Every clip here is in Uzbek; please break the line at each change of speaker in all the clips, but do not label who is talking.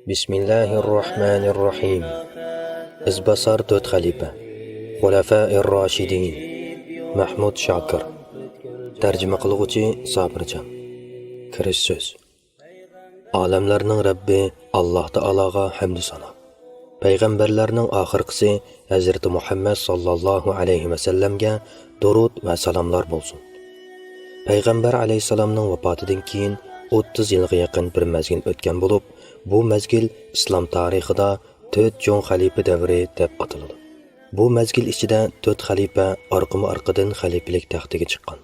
Bismillahirrahmanirrahim. İzbasar 4 xalifa. Xulafai-r-Rashidin. Mahmud Shakir. Tarjima qiluvchi Sabirjon. Kirish so'z. Olamlarning Rabbi Alloh taologa hamd sano. Payg'ambarlarning oxirgisi Hazrat Muhammad sallallohu alayhi va sallamga durud va salomlar bo'lsin. Payg'ambar alayhisalomning vafotidan keyin 30 yilga yaqin bir mazgil o'tgan bo'lib, bu mazgil islom tarixida 4 cho'ng xalifa davri deb ataladi. Bu mazgil ichida 4 xalifa orqama-orqadan xalifalik taxtiga chiqqan.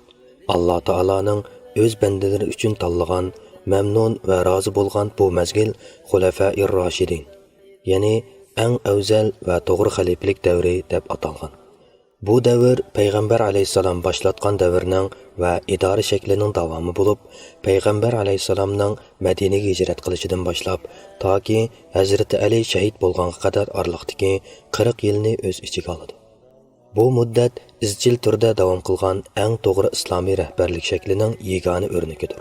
Alloh taolaning o'z bandalari uchun tanlagan, mamnun va rozi bo'lgan bu mazgil Xulafai-r-Rashidin, ya'ni eng afzal va to'g'ri xalifalik davri deb atalgan. Bu davr payg'ambar alayhisalom boshlatgan davrning va idora shaklining davomi bo'lib, payg'ambar alayhisalomning Madinaga hijrat qilishidan boshlab toki Hazrati Ali shahid bo'lganga qadar oraliqdagi 40 yilni o'z ichiga oladi. Bu muddat izchil turda davom qilgan eng to'g'ri islomiy rahbarlik shaklining yagona o'rnikidir.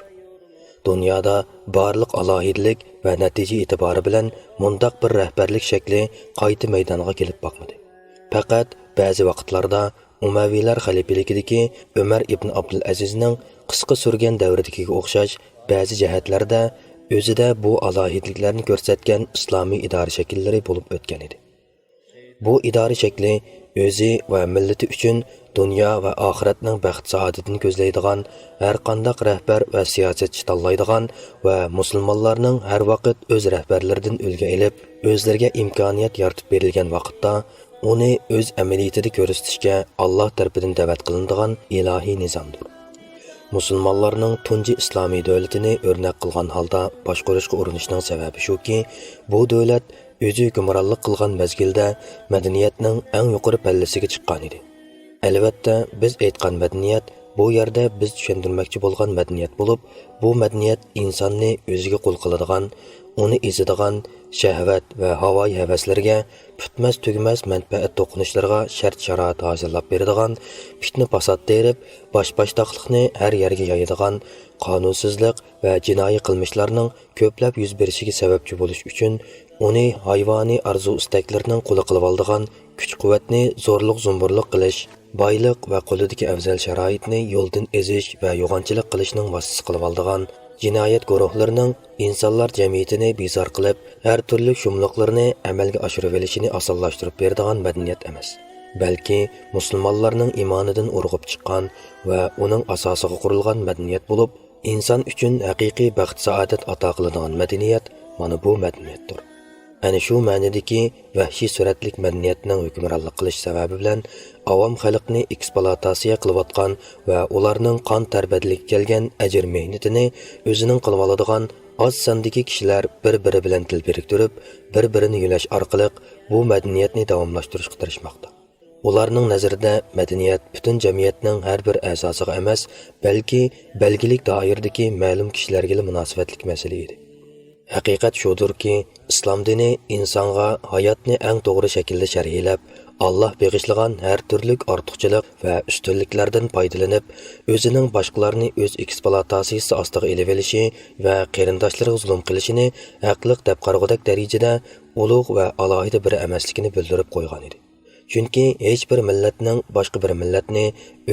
Dunyoda barliq alohidlik va natija e'tibori bilan mundaq bir rahbarlik shakli qayta maydonga kelib boqmadi. Faqat ba'zi vaqtlarda Umaviylar xalifaligidagi Umar ibn Abdul Azizning qisqa surgan davridagiga o'xshash ba'zi jihatlarda o'zida bu alohidliklarni ko'rsatgan islomiy idora shakllari bo'lib o'tgan edi. Bu idora shakli o'zi va millati uchun dunyo va oxiratning baxt saodatini ko'zlaydigan, har qanday rahbar va siyosatchi tanlaydigan va musulmonlarning har vaqt o'z rahbarlaridan ulgu olib, o'zlariga imkoniyat yaratib berilgan vaqtda uni o'z amaliyotida ko'rsatishga Alloh tarafidan da'vat qilinadigan ilohiy nizomdir. Musulmonlarning tunji islomiy davlatini o'rnak qilgan holda boshqarishga urinishning sababi shuki, bu davlat o'zi hukmronlik qilgan mazgilda madaniyatning eng yuqori pallasiga chiqqan edi. Albatta, biz aytgan madaniyat bu yerda biz tushuntirmoqchi bo'lgan madaniyat bo'lib, bu madaniyat insonni o'ziga qul qiladigan, uni ezadigan, shahvat va havoyi havaslarga, putmas tugmas manfaat to'qinishlarga shart-sharoit hozirlab beradigan, fitna fasod terib, bosh-boshdoqlikni har yerga yoyadigan, qonunsizlik va jinoiy qilmishlarning ko'plab yuz berishiga sababchi bo'lish uchun uni hayvoniy arzu-istaklarning quli qilib oladigan, kuch-quvvatni zo'rliq-zumburlik qilish, boylik va qo'lidagi afzal sharoitni yo'ldan ezish va yo'g'onchilik qilishning vasitasi qilib oladigan, jinoyat guruhlarining insonlar jamiyatini bezor qilib, har turli shumliqlarni amalga oshirib olishini osonlashtirib beradigan madaniyat emas, balki musulmonlarning iymonidan urg'ib chiqqan va uning asosiga qurilgan madaniyat bo'lib, inson uchun haqiqiy baxt saodat ato qiladigan madaniyat mana bu madaniyatdir. Ana shu ma'nodagi vahshiy suratlik madaniyatning hukmronlik qilish sababi bilan avom xalqni ekspluatatsiya qilayotgan va ularning qon tarbiyaliga kelgan ajr mehnatini o'zining qilib oladigan oz sondagi kishilar bir-biri bilan til biriktirib, bir-birini yo'lash orqali bu madaniyatni davomlashtirishga tirishmoqda. Ularning nazarida madaniyat butun jamiyatning har bir a'zosiga emas, balki belgilik doiradagi ma'lum kishilarga munosabatlik masala edi. Haqiqat shudurki, islom dini insonga hayotni eng to'g'ri shaklda sharhlab, Alloh beg'ishlagan har turli ortiqchilik va ustunliklardan foydalanib, o'zining boshqalarni o'z ekspluatatsiyasi ostiga ilib olishi va qarindoshlariga zulm qilishini haqliq deb qarag'udak darajada ulug' va alohida bir emasligini bildirib qo'ygan edi. Chunki hech bir millatning boshqa bir millatni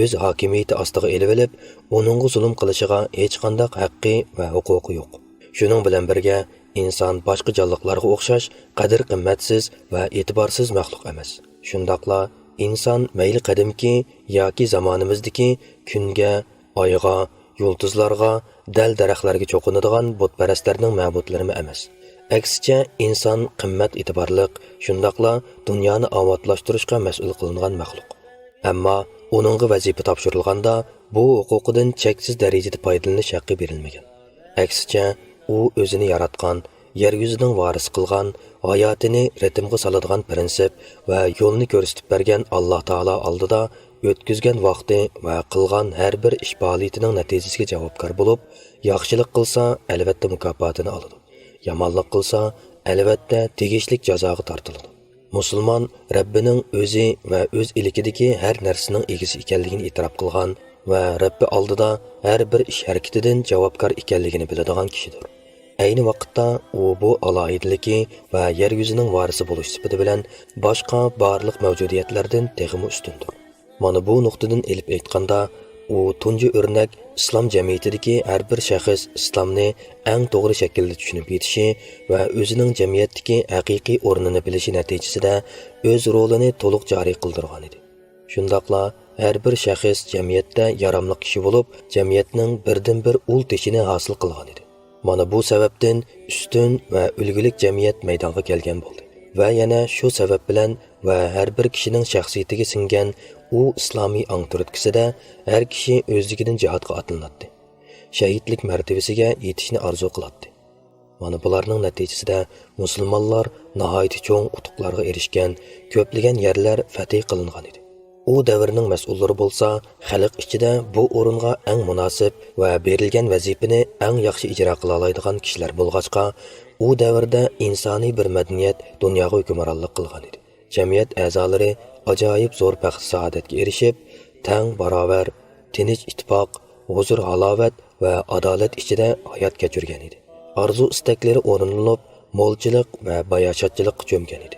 o'z hokimiyati ostiga ilib olib, uningga zulm qilishiga hech qanday haqqi va huquqi yo'q. Shuning bilan birga inson boshqa jonliqlarga o'xshash qadr-qimmatsiz va e'tiborsiz maxluq emas. Shundaqla inson mayli qadimki yoki zamonimizdagi kunga, oyga, yulduzlarga, dal daraxtlarga cho'qinadigan butparastlarning ma'budlari emas. Aksicha inson qimmat e'tiborliq, shundaqla dunyoni obodlashtirishga mas'ul qilingan maxluq. Ammo uningga vazifa topshirilganda bu huquqidan cheksiz darajada foydalanish haqqi berilmagan. Aksicha u o'zini yaratgan, yer yuzining varisi qilgan, hayotini ritmga soladigan prinsip va yo'lni ko'rsatib bergan Alloh taolo oldida o'tkazgan vaqti va qilgan har bir ish faoliyatining natijasiga javobgar bo'lib, yaxshilik qilsa albatta mukofotini oladi. Yomonlik qilsa albatta tegishli jazoga tortiladi. Musulmon Rabbining o'zi va o'z ilikidagi har narsaning egisi ekanligini e'tirof qilgan va Rabbi oldida har bir ish harakatidan javobgar ekanligini biladigan kishidir. Ayni vaqtda u bu aloyidligi va yer yuzining varisi bo'lish sifati bilan boshqa barliq mavjudiyatlardan texmi ustundir. Mana bu nuqtadan elib aytganda, u tunji o'rnak islom jamiyatidagi har bir shaxs islomni eng to'g'ri shaklda tushunib yetishi va o'zining jamiyatdagi haqiqiy o'rnini bilishi natijasida o'z rolini to'liq joriy qildirgan edi. Shundaqla har bir shaxs jamiyatda yaramli kishi bo'lib, jamiyatning birdan-bir ul teshini hosil qilgan edi. Mana bu sababdan ustun va ulgulik jamiyat maydonga kelgan bo'ldi. Va yana shu sabab bilan va har bir kishining shaxsiyatiga singan u islomiy ong turtkisida har kishi o'zligidan jihodga otlanadi. Shahidlik martabasiga yetishni orzu qiladi. Mana bularning natijasida musulmonlar nihoyat cho'ng utuqlarga erishgan, ko'plagan yerlar fath qilingan edi. U davrning mas'ullari bo'lsa, xalq ichida bu o'ringa eng munosib va berilgan vazifani eng yaxshi ijro qila oladigan kishilar bo'lg'achqa, u davrda insoniy bir madaniyat dunyoga hukmronlik qilgan edi. Jamiyat a'zolari ajoyib zo'r baxt saodatga erishib, tang barobar, tinch ittifoq, huzur halovat va adolat ichida hayot kechirgan edi. Arzu istaklari o'rinlanib, mo'lchilik va bayoshatchilikqa cho'mgan edi.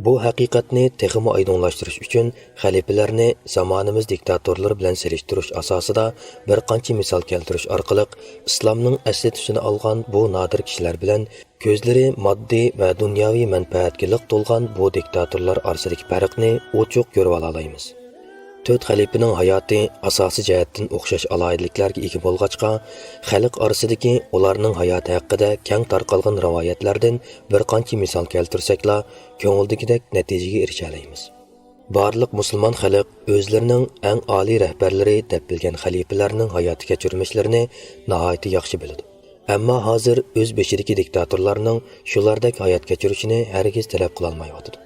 Bu haqiqatni texmi oydinlashtirish uchun xalifalarni zamonimiz diktatorlari bilan selishtirish asosida bir qancha misol keltirish orqali islomning asli tusini olgan bu nodir kishilar bilan ko'zlari moddiy va dunyoviy manfaatga liq to'lgan bu diktatorlar orasidagi farqni ochiq ko'rib olamiz. 4 xalifaning hayoti asosiy jihatdan o'xshash aloyidliklarga ega bo'lg'achqa, xalq orasidagi ularning hayoti haqida keng tarqalgan rivoyatlardan bir qancha misol keltirsakla, ko'ngildagidek natijaga erisha olamiz. Barliq musulmon xalq o'zlarining eng oliy rahbarlari deb bilgan xalifalarning hayot kechirmishlarini nihoyat yaxshi biladi. Ammo hozir o'z beshidagi diktatorlarning shulardek hayot kechirishini hargiz talab qila olmayapti.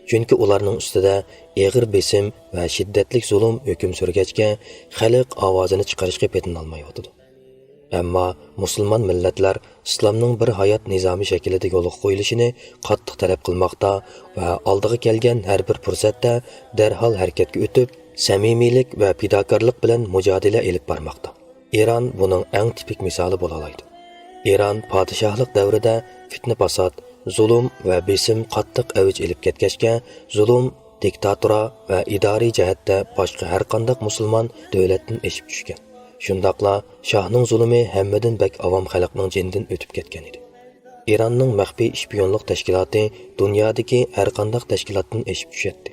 Chunki ularning ustida og'ir besim va shiddatli zulm hukm surgachga xalq ovozini chiqarishga petinolmayapti. Ammo musulmon millatlar islomning bir hayot nizomi shaklida yo'lga qo'yilishini qattiq talab qilmoqda va oldiga kelgan har bir fursatda darhol harakatga o'tib, samimiylik va fidokorlik bilan mujodala elib bormoqda. Eron buning eng tipik misoli bo'la oladi. Eron podshohlik davrida fitna fasod, zulm va besim qattiq avj elib ketgachga, zulm, diktatura va idoriy jihatda boshqa har qanday musulmon davlatdan eshib tushgan. Shundaqla shohning zulmi hammadan bak avom xalqning jinidan o'tib ketgan edi. Eronning maxfiy ishpiyonlik tashkiloti dunyodagi har qanday tashkilotdan eshib tushadi.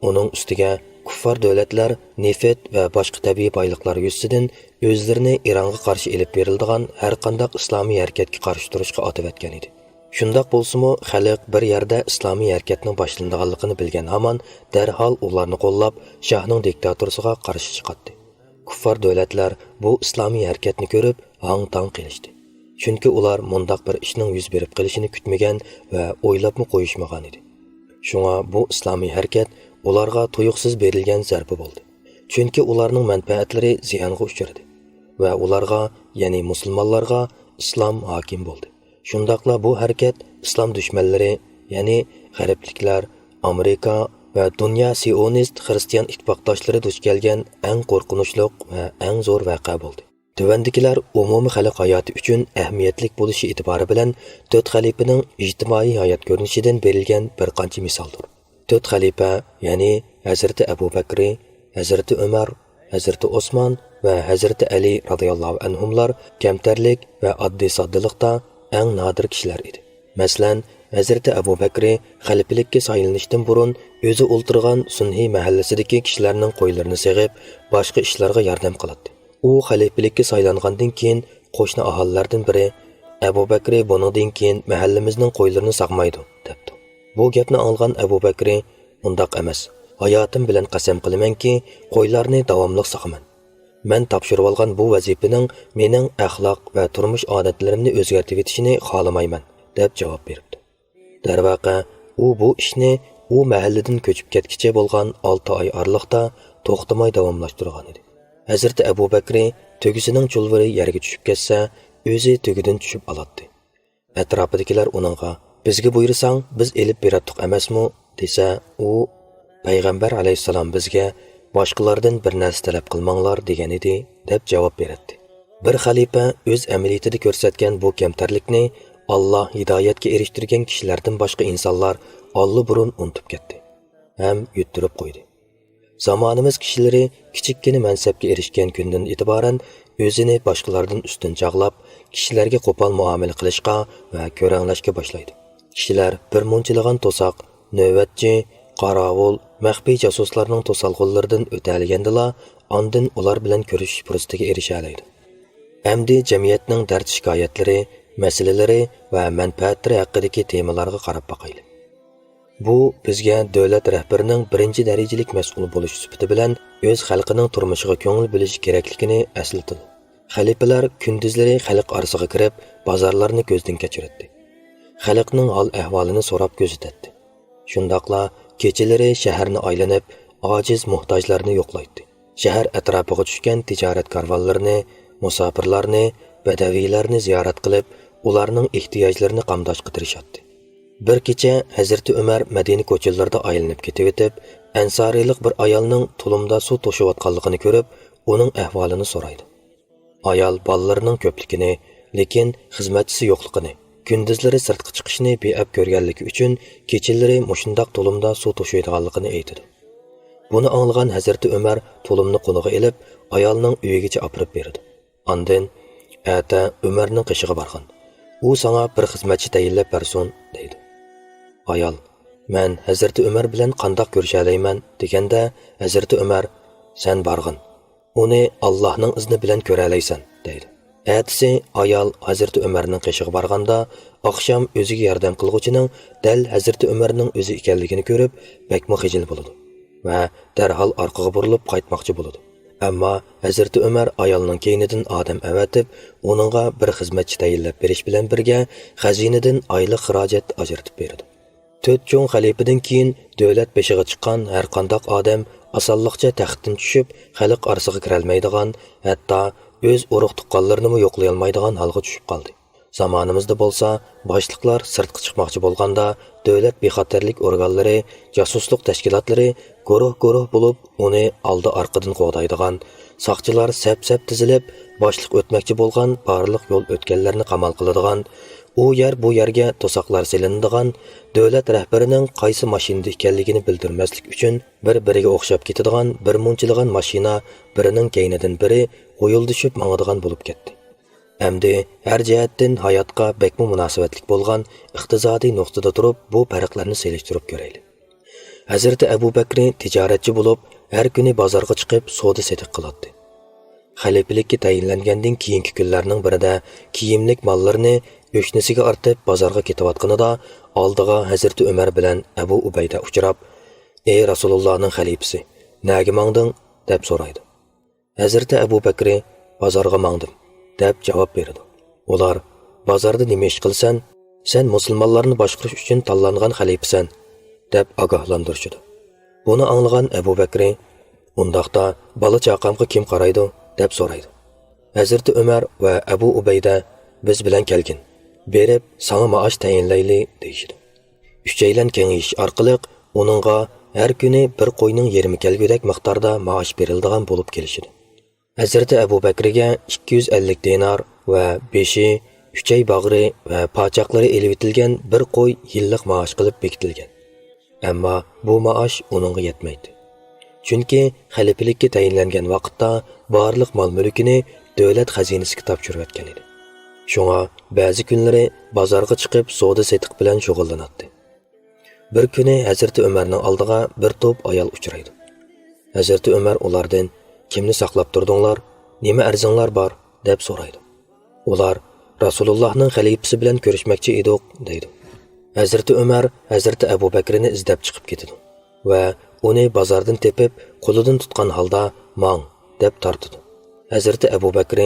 Uning ustiga kuffar davlatlar neft va boshqa tabiiy boyliqlar yuzidan o'zlarini Eronga qarshi elib beriladigan har qanday islomiy harakatga qarshi turishga otib etgan edi. Shundoq bo'lsa-mu, xalq bir yerda islomiy harakatning boshlanganligini bilgan hamon darhol ularni qo'llab, shohning diktatorasiga qarshi chiqadi. Kuffar davlatlar bu islomiy harakatni ko'rib, hang-tang qilishdi. Chunki ular mundaq bir ishning yuz berib qilishini kutmagan va o'ylabmi qo'yishmagan edi. Shunga bu islomiy harakat ularga tuyuqsiz berilgan zarba bo'ldi. Chunki ularning manfaatlari ziyonga uchradi va ularga, ya'ni musulmonlarga islom hokim bo'ldi. Shundaqla bu harakat islom dushmanlari, ya'ni g'arbliklar, Amerika va dunyo sionist xristian ittifoqdoshlari duch kelgan eng qo'rqinchli va eng zo'r voqea bo'ldi. Tuvandikilar umumiy xalq hayoti uchun ahamiyatli bo'lishi e'tibori bilan 4 xalifaning ijtimoiy hayot ko'rinishidan berilgan bir qancha misoldir. 4 xalifa, ya'ni Hazrati Abu Bakr, Hazrati Umar, Hazrati Osman va Hazrati Ali radhiyallohu anhumlar kamtarlik va oddiy soddalikda eng nodir kishilar edi. Masalan, Hazrati Abu Bakr xalifalikka saylanishdan burun o'zi o'ltirgan sun'iy mahallasidagi kishilarning qo'ylarini seg'ib, boshqa ishlarga yordam qiladi. U xalifalikka saylangandan keyin qo'shni aholilardan biri Abu Bakr bundan keyin mahallamizning qo'ylarini saqmaydi, debdi. Bu gapni olgan Abu Bakr undaq emas. Hayotim bilan qasam qilamanki, qo'ylarni davomli saqaman. Men topshirib olgan bu vazifaning mening axloq va turmush odatlarimni o'zgartirib etishini xohlamayman, deb javob beribdi. Darvaqa, u bu ishni u mahalladan ko'chib ketkicha bo'lgan 6 oy oraliqda to'xtamay davomlashtirgan edi. Hazrati Abu Bakr tugisining chulviri yerga tushib ketsa, o'zi tugidan tushib oladi. Atrofidagilar uningga, "Bizga buyursang, biz elib beratdik emasmi?" desa, u payg'ambar alayhisalom bizga boshqalardan bir narsa talab qilmanglar degan edi, deb javob beradi. Bir xalifa o'z amaliyotida ko'rsatgan bu kamtarlikni Allah hidoyatga erishtirgan kishilardan boshqa insonlar burun unutib ketdi ham yuttirib qo'ydi. Zamonimiz kishilari kichikkina mansabga erishgan kundan e'tiboran o'zini boshqalardan ustun chaqlab, kishilarga qo'pol muomala qilishga va ko'ranglashga boshlaydi. Kishilar bir munchilagan to'saq, navbatchi, qorovul, maxfiy jasuslarning to'salg'unlaridan o'talgandila, ondan ular bilan ko'rishish fursatiga erisha oladi. Endi jamiyatning dard shikoyatlari, masalalari va manfaatlari haqidagi temalarga qarab boqaylik. Bu bizga davlat rahbarining birinchi darajalik mas'ul bo'lish sifati bilan o'z xalqining turmushiga ko'ngil bo'lishi kerakligini eslatadi. Xalifalar kunduzlari xalq orasiga kirib, bozorlarni ko'zdan kechirdi. Xalqning hol ahvolini so'rab kuzatdi. Shundaqla kechalari shaharni aylanib, ojiz muhtojlarni yo'qlaydi. Shahar atrofiga tushgan tijorat karvonlarini, musofirlarni, badaviylarni ziyorat qilib, ularning ehtiyojlarini qamdashga tirishadi. Bir kecha Hazrati Umar Madina ko'chalarida aylanib ketib o'tib, ansariylik bir ayolning tulumda suv to'shayotganligini ko'rib, uning ahvolini so'raydi. Ayol ballarning ko'pligini, lekin xizmatchisi yo'qligini, kunduzlari sirtqa chiqishni beab ko'rganligi uchun kechalari mushundoq tulumda suv to'shaydiganligini aytadi. Buni anglagan Hazrati Umar tulumni qo'liga olib, ayolning uyigacha olib berdi. Ondan "Ata Umarning qishig'i borgan. U sana bir xizmatchi tayinlab bersin" deydi. Ayol "Men Hazrati Umar bilan qandoq ko'risha olayman" deganda, Hazrati Umar "Sen borgin. Uni Allohning izni bilan ko'ra olaysan" deydi. Ertasi ayol Hazrati Umarning qishig'i borganda, oqshom o'ziga yordam qilguvchining dal Hazrati Umarning o'zi ekanligini ko'rib, bakmo xijil bo'ladi va darhol orqaga burilib qaytmoqchi bo'ladi. Ammo Hazrati Umar ayolning keynidan odam avatib, uningga bir xizmatchi tayinlab berish bilan birga xazinadan oylik xarajat ajratib berdi. 4 cho'ng xalifadan keyin davlat beshiga chiqqan har qanday odam osonlikcha taxtdan tushib, xalq orasiga kira olmaydigan, hatto o'z urug' tuqqanlarini yo'qlay olmaydigan holga tushib qoldi. Zamonimizda bo'lsa, boshliqlar sirtqa chiqmoqchi bo'lganda, davlat bexatarlik organlari, jasuslik tashkilotlari guruh-guruh bo'lib, uni oldi-orqadan qo'g'daydigan, soqchilar sap-sap tizilib, boshliq o'tmoqchi bo'lgan barliq yo'l o'tganlarni qamal qiladigan, u yer bu yerga to'saqlar silinadigan, davlat rahbarining qaysi mashinada ekanligini bildirmaslik uchun bir-biriga o'xshab ketadigan bir munchilagan mashina birining keynidan biri qo'yildishib mangadigan bo'lib ketdi. Endi har jihatdan hayotga bekmi munosabatlik bo'lgan iqtisodiy nuqtada turib bu farqlarni selishtirib ko'raylik. Hazrati Abu Bakr tijoratchi bo'lib, har kuni bozorga chiqib savdo setiq qiladi. Xalifalikka tayinlangandan keyingi kunlarning birida kiyimlik mollarni o'shnisiga ortib bozorga ketayotganida oldiga Hazrati Umar bilan Abu Ubayda uchrab, "Ey Rasulullohning xalifasi, nega mangding?" deb so'raydi. Hazrati Abu Bakr "Bozorga mangdim" deb javob berdi. Ular "Bozorda nima ish qilsan? Sen musulmonlarni boshqarish uchun tanlangan xalifasan" deb ogohlantirishdi. Buni anglagan Abu Bakr "Undaqda bola chaqamga kim qaraydi?" deb so'raydi. Hazrati Umar va Abu Ubayda "Biz bilan kelgin. Berib, sana maosh tayinlayli" deyishdi. Uchaylan kengayish orqali uningga har kuni bir qo'yning yarmi kelgudak miqdorda maosh beriladigan bo'lib kelishdi. Hazrati Abu Bakrga 250 dinar va 5, 3 bag'ri va pochaqlari elib etilgan bir qo'y yillik maosh qilib bekitilgan. Ammo bu maosh uningga yetmaydi. Chunki xalifalikka tayinlangan vaqtda barliq mol-mulkini davlat xazinasiga topshirib o'tgan edi. Shunga ba'zi kunlari bozorga chiqib savdo setiq bilan shug'ullanadi. Bir kuni Hazrati Umarning oldiga bir to'p ayol uchraydi. Hazrati Umar ulardan "Kimni saqlab turdinglar? Nima arzinglar bor?" deb so'raydi. Ular "Rasulullohning xalifasi bilan ko'rishmoqchi edik" deydi. Hazrati Umar Hazrati Abu Bakrni izlab chiqib ketadi va uni bozordan tepib, qo'lidan tutgan holda "Mang" deb tortadi. Hazrati Abu Bakr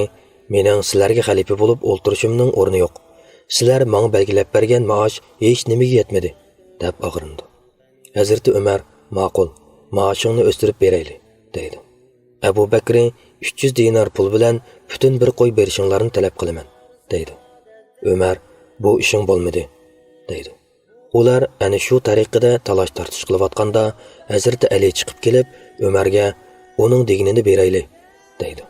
"Mening sizlarga xalifa bo'lib o'ltirishimning o'rni yo'q. Sizlar menga belgilab bergan maosh hech nimaga yetmadi" deb og'rindi. Hazrati Umar "Ma'qul, maoshingni o'stirib berayli" deydi. Abu Bakr 300 dinar pul bilan butun bir qo'y berishinglarni talab qilaman deydi. Umar "Bu ishing bo'lmadi" deydi. Ular ana shu tariqada talash tartish qilayotganda Hazrati Ali chiqib kelib, Umarga "Uning deganini berayli" deydi.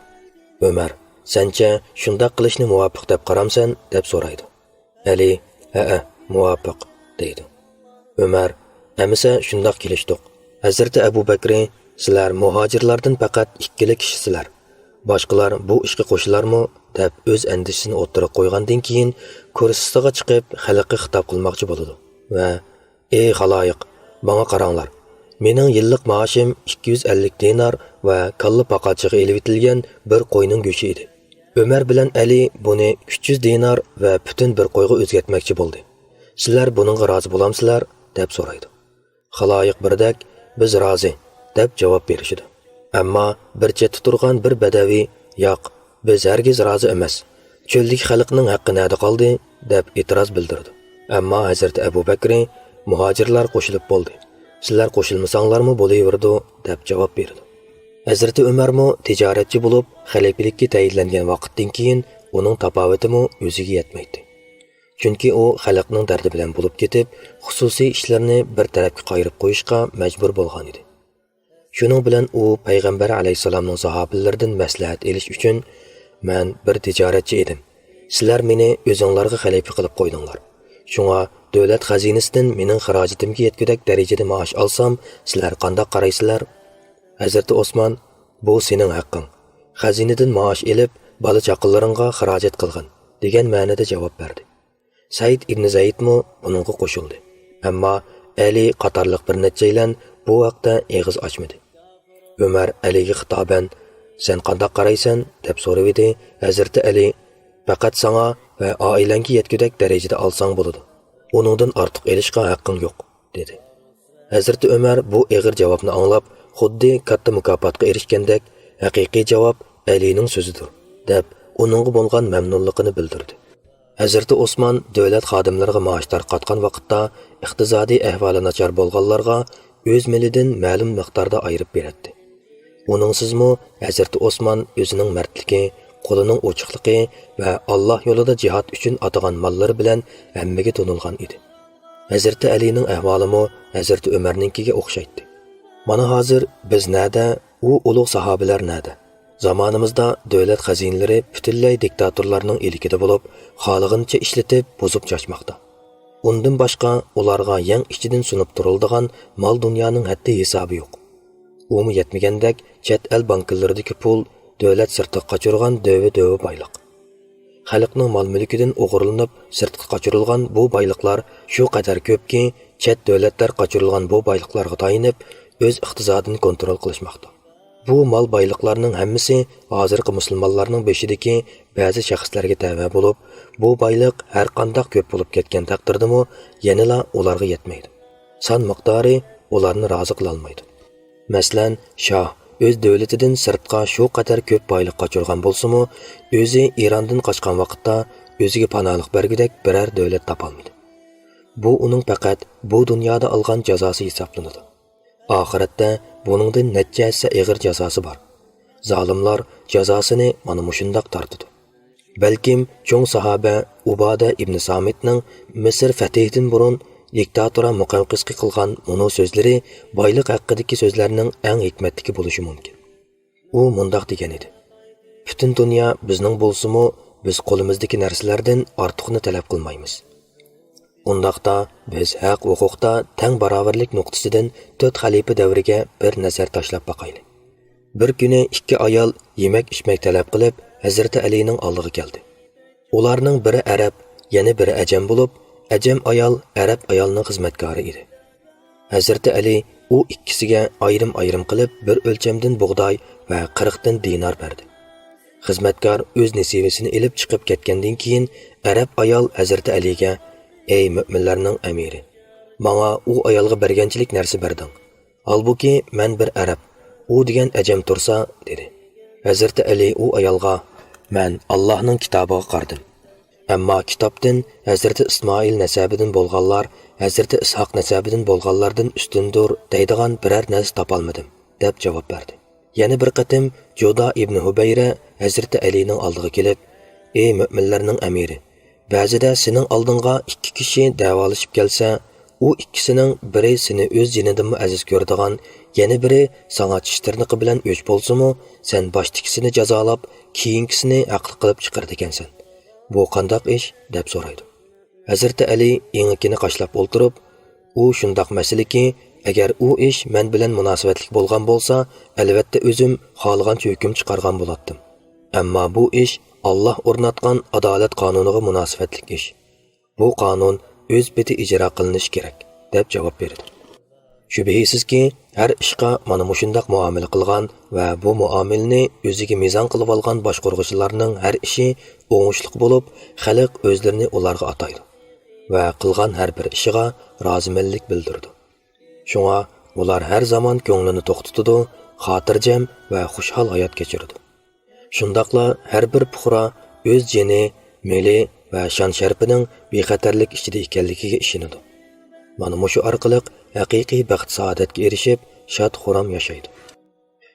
Umar "Sencha shunday qilishni muvofiq deb qaramsan" deb so'raydi. Ali, muvafiq, deydi. Ömer, əmisa şundaq kelishdik. Hazreti Abu Bakr, sizlar muhojirlardan faqat ikkili kishisizlar. Boshqalar bu ishga qo'shilarmi deb o'z andishini o'ttirib qo'ygandan keyin kursisiga chiqib xalqqa xitob qilmoqchi bo'ladi va ey xaloyiq, menga qaranglar. Mening yillik maoshim 250 dinar va kalla paqachiga elib etilgan bir qo'yning go'shi edi. Ömer bilan Ali buni 300 dinar va butun bir qo'yga o'zgartmoqchi bo'ldi. Sizlar buningga rozi bo'lamsizlar deb so'raydi. Xaloyiq birdak biz rozi deb javob berishdi. Ammo bir chetda turgan bir badaviy yo'q, biz hargiz rozi emas. Cho'llik xalqning haqqi nada qoldi deb e'tiroz bildirdi. Ammo Hazrat Abu Bakr muhojirlar qo'shilib bo'ldi. Sizlar qo'shilmasanglarmi bo'laverdi deb javob berdi. Hazrat Umarmo tijoratchi bo'lib, xalifalikka tayinlangan vaqtdan keyin uning tapovutimi o'ziga yetmaydi. Chunki u xalqning dardi bilan bo'lib ketib, xususiy ishlarni bir tarafga qayirib qo'yishga majbur bo'lgan edi. Shuning bilan u payg'ambar alayhisolamning sahobalaridan maslahat olish uchun "Men bir tijoratchi edim. Sizlar meni o'zingizlarga xalifa qilib qo'ydinglar. Shunga davlat xazinasidan mening xarajatimga yetgudak darajada maosh olsam, sizlar qanday qaraysizlar?" Hazrat Osman, "Bu sening haqqing. Xazinadan maosh elib, bola chaqinlaringga xarajat qilgin" degan ma'noda javob berdi. Said ibn Zaydmo uningga qo'shildi. Ammo Ali qatorliq bir nechalar bu vaqtda eg'iz ochmadi. Umar Aliga xitoban "Sen qanday qaraysan?" deb so'radi. Hazrat Ali, "Faqat sana va oilangga yetgudak darajada olsang bo'ladi. Uningdan ortiq elishga haqqing yo'q" dedi. Hazrat Umar bu eg'ir javobni anglab, xuddi katta mukofotga erishgandek, haqiqiy javob Alining so'zidir deb uningga bo'lgan mamnunligini bildirdi. Hazrat Osman davlat xodimlariga maosh tarqatgan vaqtda iqtisodiy ahvoli nachar bo'lganlarga o'z milidan ma'lum miqdorda ayirib beradi. Uningsizmi Hazrat Osman o'zining mardligi, qo'lining ochiqligi va Alloh yo'lida jihad uchun atagan mollari bilan hammaga tanilgan edi. Hazrat Alining ahvolimi Hazrat Umarninkiga o'xshaydi. Mana hozir biz nada, u ulug' sahobalar nada? Zamonimizda davlat xazinalari butunlay diktatorlarning eligida bo'lib, xohlagancha ishlatib, buzib chachmoqda. Undan boshqa ularga yang ichidan sunib turiladigan mol dunyoning haddi hisobi yo'q. Umi yetmagandek chet el banklaridagi pul davlat sirtqa qochirgan dövi boyliq. Xalqning mol-mulkidan o'g'irlanib sirtqa qochirilgan bu boyliqlar shu qadar ko'pki, chet davlatlar qochirilgan bu boyliqlarga tayinib, o'z iqtisodini kontrol qilishmoqda. Bu mol boyliqlarning hammasi hozirgi musulmonlarning beshidagi ba'zi shaxslarga tava bo'lib, bu boyliq har qanday ko'p bo'lib ketgan taqdirdami, yanala ularga yetmaydi. Son miqdori ularni rozi qila olmaydi. Masalan, shoh o'z davlatidan sirtqa shu qadar ko'p boyliq qochirgan bo'lsa-mu, o'zi Erondan qochgan vaqtda o'ziga panohlik bergudek biror davlat topolmaydi. Bu uning faqat bu dunyoda olgan jazosi hisoblanadi. Oxiratda buningdan necha hassa og'ir jazosi bor. Zolimlar jazosini mana mushundoq tortadi. Balkim cho'ng sahoba Uboda ibn Samitning Misr fatihidan burun diktatora Muqawqisga qilgan uning so'zlari boylik haqidagi so'zlarning eng hikmatlisi bo'lishi mumkin. U mundoq degan edi: "Butun dunyo bizning bo'lsa-mu, biz qo'limizdagi narsalardan ortiqni talab qilmaymiz. Undaqda biz haq huquqda teng barobarlik nuqtasidan 4 xalifa davriga bir nazar tashlab boqaylik." Bir kuni ikki ayol yemak-ichmak talab qilib Hazrat Alining oldiga keldi. Ularning biri arab, yana biri ajam bo'lib, ajam ayol arab ayolning xizmatkori edi. Hazrat Ali u ikkisiga ayrim-ayrim qilib bir o'lchamdan bug'doy va 40 dan dinar berdi. Xizmatkor o'z nasibasini ilib chiqib ketgandan keyin arab ayol Hazrat Aliga: "Ey mu'minlarning amiri, menga u ayolga berganchilik narsa berding. Halbuki men bir arab, u degan ajam tursa" dedi. Hazrat Ali u ayolga: "Men Allohning kitobiga qardim. Ammo kitobdan Hazrat Ismoil nasabidan bo'lganlar Hazrat Ishoq nasabidan bo'lganlardan ustundir deydigan biror narsa topolmadim" deb javob berdi. Yana bir qatim Joda ibn Hubayra Hazrat Alining oldiga kelib: "Ey mu'minlarning amiri, ba'zida sening oldinga ikki kishi davolashib kelsa, u ikkisining biri seni o'z jinidanmi aziz ko'radigan, yana biri sana tishtirniqi bilan o'ch bo'lsa-mu, sen boshtikisini jazolab, keyingisini haqli qilib chiqardi ekansan. Bu qandoq ish?" deb so'raydi. Hazreti Ali eڭikini qashlab o'ltirib, u shundoq masalaki, agar u ish men bilan munosabatli bo'lgan bo'lsa, albatta o'zim xohlagancha hukm chiqargan bo'lardim. Ammo bu ish Alloh o'rnatgan adolat qonuniga munosabatli ish. Bu qonun o'z beti ijro qilinishi kerak, deb javob berdi. Shubhisizki, har ishqa mana mushundoq muomala qilgan va bu muomalani o'ziga mezon qilib olgan boshqaruvchilarning har ishi o'ngishli bo'lib, xalq o'zlarini ularga ataydi va qilgan har bir ishiga rozimanlik bildirdi. Shunga ular har zaman ko'nglini to'xtatadi, xotirjam va xushhal hayot kechirdi. Shundaqla har bir fuqaro o'z jini, meli va shon-sharpining bexatarlik ichida ekanligiga ishonadi. Mana mushu orqali haqiqiy baxt saodatga erishib, shod-xuram yashaydi.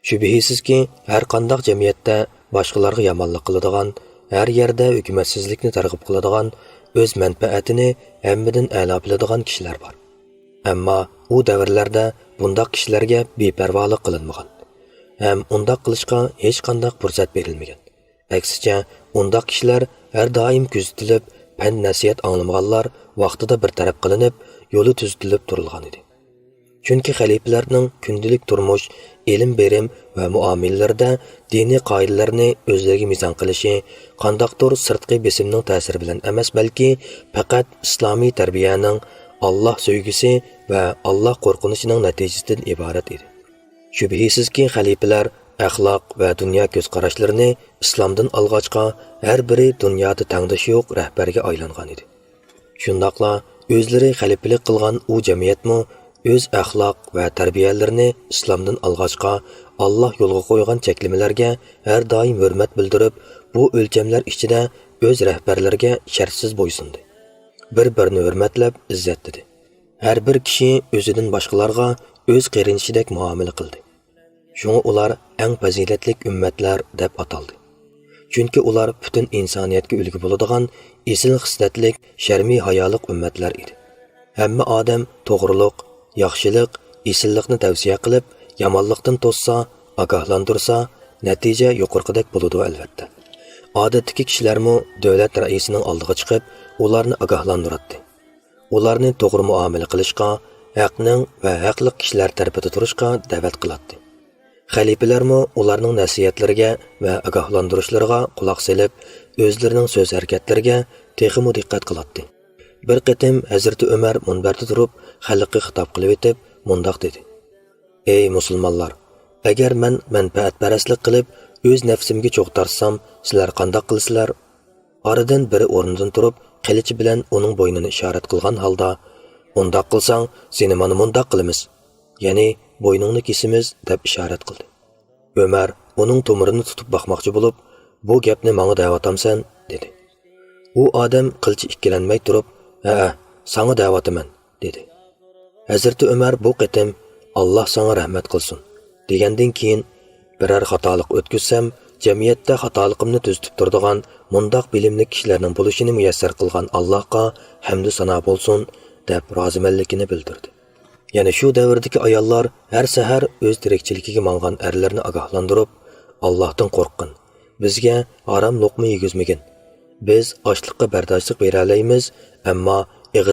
Shubhisizki, har qanday jamiyatda boshqalarga yomonlik qiladigan, har yerda hukumatsizlikni targ'ib qiladigan, o'z manfaatini hammadan a'lo biladigan kishilar bor. Ammo u davrlarda bundoq kishilarga beparvolik qilinmagan. Ham undoq qilishga hech qanday fursat berilmagan. Aksicha, undoq kishilar har doim kuzatilib, pan-nasihat anglamaganlar vaqtida bir taraf qilinib, yo'li tuzitilib turilgan edi. Chunki xalifalarning kundalik turmush, ilm berim va muomalalarda diniy qoidalarni o'zlariga mezon qilishi, qandaqdir sirtqi besimning ta'siri bilan emas, balki faqat islomiy tarbiyaning, Alloh sevgisi va Alloh qo'rqinishining natijasidan iborat edi. Shubhisizki, xalifalar axloq va dunyo ko'z qarashlarini islomdan olg'achqa har biri dunyoda tangdoshi yo'q rahbarga aylangan edi. Shundaqla o'zlari xalifalik qilgan u jamiyatmi o'z axloq va tarbiyalarini islomdan olg'achqa Alloh yo'lga qo'ygan cheklamalarga har doim hurmat bildirib, bu o'lchamlar ichida o'z rahbarlariga shartsiz bo'ysundi. Bir-birini hurmatlab izzat dedi. Har bir kishi o'zidan boshqalarga o'z qarinishidek muomala qildi. Shunga ular eng fazilatli ummatlar deb ataldi. Chunki ular butun insoniyatga ulgu bo'ladigan esil xislatlik, sharmiy hayolik ummatlar edi. Hamma odam to'g'riliq, yaxshilik, esillikni tavsiya qilib, yomonlikdan to'ssa, ogohlantirsa, natija yuqorqidek bo'ladi albatta. Odatdagi kishilarmi davlat raisining oldiga chiqib, ularni ogohlantiradi. Ularni to'g'ri muomala qilishga, haqning va haqli kishilar tarafida turishga da'vat qiladi. Xalifalarmi ularning nasihatlariga va ogohlantirishlariga quloq solib, o'zlarining so'z harakatlariga texmo diqqat qiladi. Bir qatim Hazrati Umar munbarda turib, xalqqa xitob qilib etib, mundoq dedi: "Ey musulmonlar, agar men manfaatparastlik qilib, o'z nafsimga cho'qtarsam, sizlar qanday qilsizlar?" Oradan biri o'rnidan turib, qilichi bilan uning bo'ynini ishorat qilgan holda, "Undoq qilsang, seni mana mundoq qilamiz, ya'ni bo'yningni kesimiz" deb ishorat qildi. Umar uning tomirini tutib boqmoqchi bo'lib, "Bu gapni menga da'vatamsan?" dedi. U odam qilchi ikkilanmay turib, "Ha, sana da'vataman" dedi. Hazrati Umar bu qatim "Alloh sana rahmat qilsin" degandan keyin, "Biror xatolik o'tkazsam, jamiyatda xatoligimni tuzitib turadigan mundoq bilimli kishilarning bo'lishini muyassar qilgan Allohga hamdu sano bo'lsin" deb rozimanligini bildirdi. Yana shu davrdagi ayollar har sahar o'z tirikchiligiga mangan erlarni ogohlantirib, "Allohdan qo'rqin, bizga harom luqma yegizmagin. Biz ochliqqa bardoshlik bera olamiz, ammo